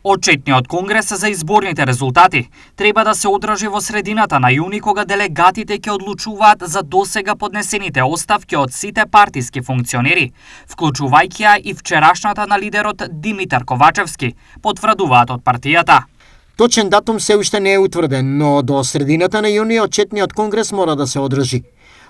Отчетниот конгрес за изборните резултати треба да се одржи во средината на јуни, кога делегатите ќе одлучуваат за досега поднесените оставки од сите партиски функционери, вклучувајќи ја и вчерашната на лидерот Димитар Ковачевски, потврдуваат од партијата. Точен датум се уште не е утврден, но до средината на јуни отчетниот конгрес мора да се одржи.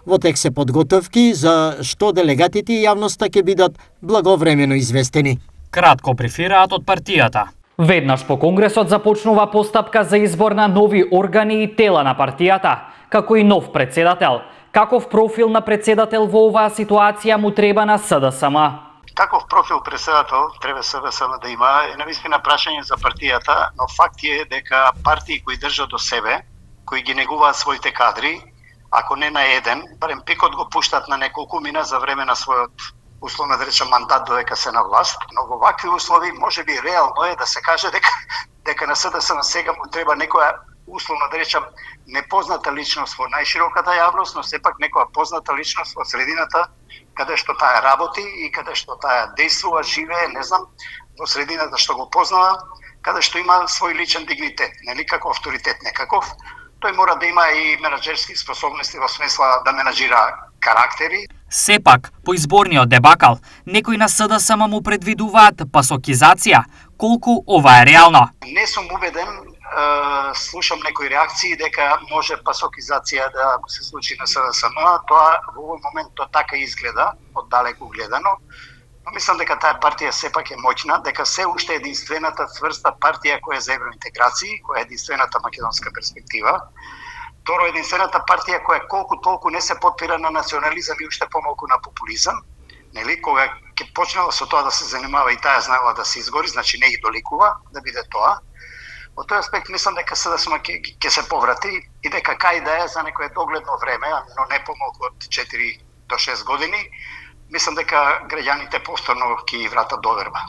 Во тек се подготовки за што делегатите и јавноста ќе бидат благовремено известени. Кратко префираат од партијата. Веднаш по Конгресот започнува постапка за избор на нови органи и тела на партијата, како и нов председател. Каков профил на председател во оваа ситуација му треба на СДСМ? Каков профил председател треба СДСМ да има е навистина прашање за партијата, но факт е дека партии кои држат до себе, кои ги негуваат своите кадри, ако не на еден, барем пикот го пуштат на неколку мина за време на својот условно да речем мандат додека се на власт, но во вакви услови можеби реално е да се каже дека на СДСМ сега му треба некоја условно да речем непозната личност во најшироката јавност, но сепак некоја позната личност во средината каде што таа работи и каде што таа действува, живее, не знам, во средината што го познава, каде што има свој личен дигнитет, нели како авторитет некаков. Тој мора да има и менаџерски способности во смисла да менаџира карактери. Сепак, по изборниот дебакал, некои на СДСМ му предвидуваат пасокизација. Колку ова е реално? Не сум убеден, слушам некои реакции дека може пасокизација да се случи на СДСМ. Тоа во овој момент тоа така изгледа, оддалеку гледано. Но мислам дека таа партија сепак е моќна, дека се уште е единствената цврста партија која е за евроинтеграции, која е единствената македонска перспектива. Второ, единствената партија која колку толку не се подпира на национализам и уште помалку на популизам, нели, кога ќе почнала со тоа да се занимава и таа знаела да се изгори, значи не ги доликува да биде тоа. Во тој аспект мислам дека СДСМ ќе се поврати и дека кај да е за некое догледно време, но не помалку од 4 до 6 години, мислам дека граѓаните повторно ќе ги вратат доверба.